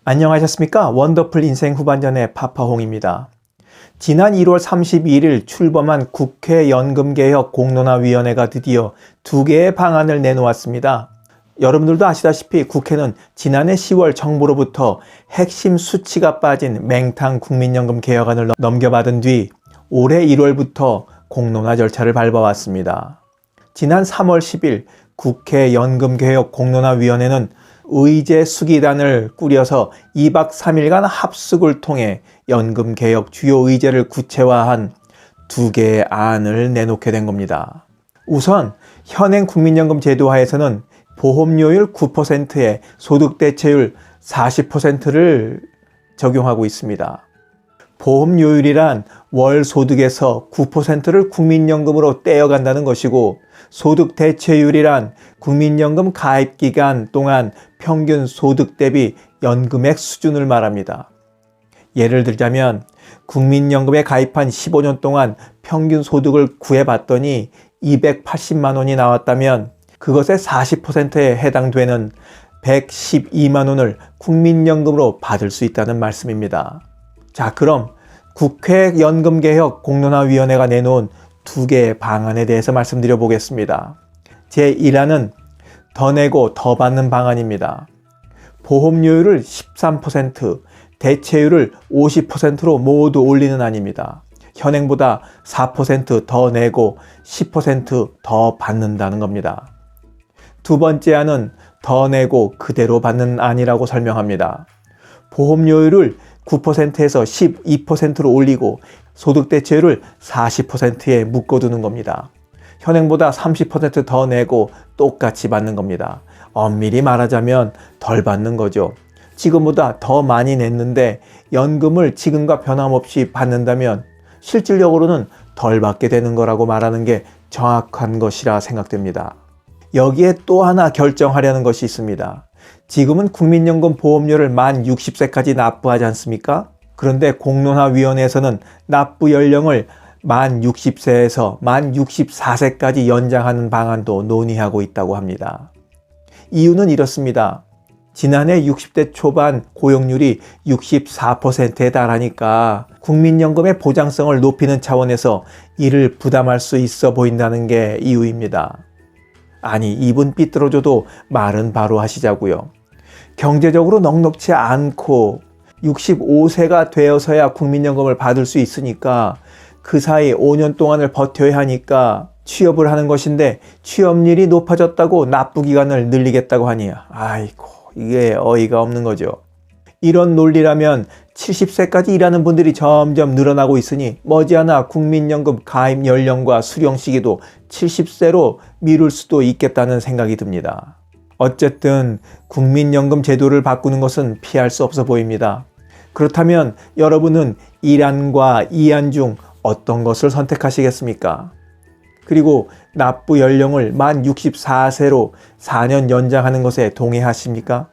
안녕하셨습니까? 원더풀 인생 후반전의 파파홍입니다. 지난 1월 31일 출범한 국회 연금개혁 공론화위원회가 드디어 2개의 방안을 내놓았습니다. 여러분들도 아시다시피 국회는 지난해 10월 정부로부터 핵심 수치가 빠진 맹탕 국민연금 개혁안을 넘겨받은 뒤 올해 1월부터 공론화 절차를 밟아왔습니다. 지난 3월 10일 국회 연금개혁 공론화위원회는 의제 수기단을 꾸려서 2박 3일간 합숙을 통해 연금개혁 주요 의제를 구체화한 2개의 안을 내놓게 된 겁니다. 우선 현행 국민연금 제도 하에서는 보험료율 9%에 소득대체율 40%를 적용하고 있습니다. 보험료율이란 월 소득에서 9%를 국민연금으로 떼어간다는 것이고, 소득대체율이란 국민연금 가입기간 동안 평균 소득 대비 연금액 수준을 말합니다. 예를 들자면 국민연금에 가입한 15년 동안 평균 소득을 구해봤더니 280만 원이 나왔다면 그것의 40%에 해당되는 112만 원을 국민연금으로 받을 수 있다는 말씀입니다. 자, 그럼 국회 연금개혁 공론화위원회가 내놓은 2개의 방안에 대해서 말씀드려 보겠습니다. 제1안은 더 내고 더 받는 방안입니다. 보험료율을 13%, 대체율을 50%로 모두 올리는 안입니다. 현행보다 4% 더 내고 10% 더 받는다는 겁니다. 두 번째 안은 더 내고 그대로 받는 안이라고 설명합니다. 보험료율을 9%에서 12%로 올리고 소득대체율을 40%에 묶어두는 겁니다. 현행보다 30% 더 내고 똑같이 받는 겁니다. 엄밀히 말하자면 덜 받는 거죠. 지금보다 더 많이 냈는데 연금을 지금과 변함없이 받는다면 실질적으로는 덜 받게 되는 거라고 말하는 게 정확한 것이라 생각됩니다. 여기에 또 하나 결정하려는 것이 있습니다. 지금은 국민연금 보험료를 만 60세까지 납부하지 않습니까? 그런데 공론화위원회에서는 납부 연령을 만 60세에서 만 64세까지 연장하는 방안도 논의하고 있다고 합니다. 이유는 이렇습니다. 지난해 60대 초반 고용률이 64%에 달하니까 국민연금의 보장성을 높이는 차원에서 이를 부담할 수 있어 보인다는 게 이유입니다. 아니, 입은 삐뚤어져도 말은 바로 하시자고요. 경제적으로 넉넉지 않고 65세가 되어서야 국민연금을 받을 수 있으니까 그 사이 5년 동안을 버텨야 하니까 취업을 하는 것인데 취업률이 높아졌다고 납부기간을 늘리겠다고 하니 아이고, 이게 어이가 없는 거죠. 이런 논리라면 70세까지 일하는 분들이 점점 늘어나고 있으니 머지않아 국민연금 가입 연령과 수령 시기도 70세로 미룰 수도 있겠다는 생각이 듭니다. 어쨌든 국민연금 제도를 바꾸는 것은 피할 수 없어 보입니다. 그렇다면 여러분은 1안과 2안 중 어떤 것을 선택하시겠습니까? 그리고 납부 연령을 만 64세로 4년 연장하는 것에 동의하십니까?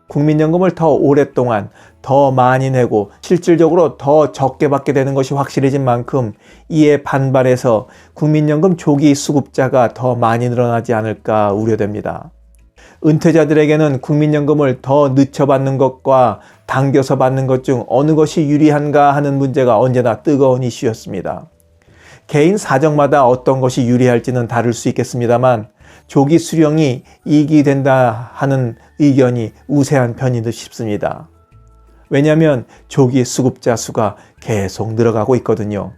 국민연금을 더 오랫동안 더 많이 내고 실질적으로 더 적게 받게 되는 것이 확실해진 만큼 이에 반발해서 국민연금 조기 수급자가 더 많이 늘어나지 않을까 우려됩니다. 은퇴자들에게는 국민연금을 더 늦춰 받는 것과 당겨서 받는 것 중 어느 것이 유리한가 하는 문제가 언제나 뜨거운 이슈였습니다. 개인 사정마다 어떤 것이 유리할지는 다를 수 있겠습니다만 조기 수령이 이익이 된다 하는 의견이 우세한 편인 듯 싶습니다. 왜냐하면 조기 수급자 수가 계속 늘어가고 있거든요.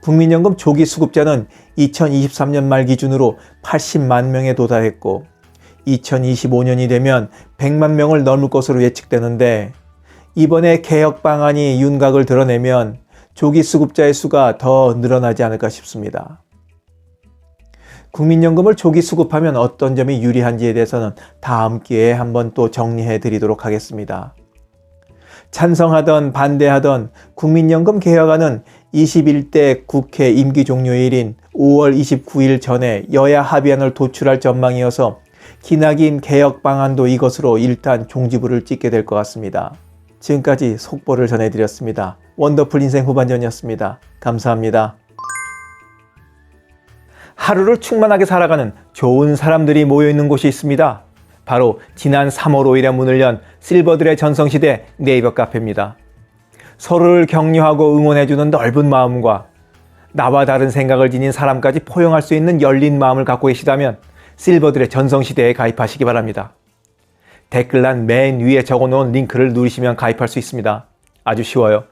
국민연금 조기 수급자는 2023년 말 기준으로 80만 명에 도달했고 2025년이 되면 100만 명을 넘을 것으로 예측되는데 이번에 개혁 방안이 윤곽을 드러내면 조기 수급자의 수가 더 늘어나지 않을까 싶습니다. 국민연금을 조기 수급하면 어떤 점이 유리한지에 대해서는 다음 기회에 한번 또 정리해 드리도록 하겠습니다. 찬성하던 반대하던 국민연금 개혁안은 21대 국회 임기 종료일인 5월 29일 전에 여야 합의안을 도출할 전망이어서 기나긴 개혁 방안도 이것으로 일단 종지부를 찍게 될 것 같습니다. 지금까지 속보를 전해드렸습니다. 원더풀 인생 후반전이었습니다. 감사합니다. 하루를 충만하게 살아가는 좋은 사람들이 모여있는 곳이 있습니다. 바로 지난 3월 5일에 문을 연 실버들의 전성시대 네이버 카페입니다. 서로를 격려하고 응원해주는 넓은 마음과 나와 다른 생각을 지닌 사람까지 포용할 수 있는 열린 마음을 갖고 계시다면 실버들의 전성시대에 가입하시기 바랍니다. 댓글란 맨 위에 적어놓은 링크를 누르시면 가입할 수 있습니다. 아주 쉬워요.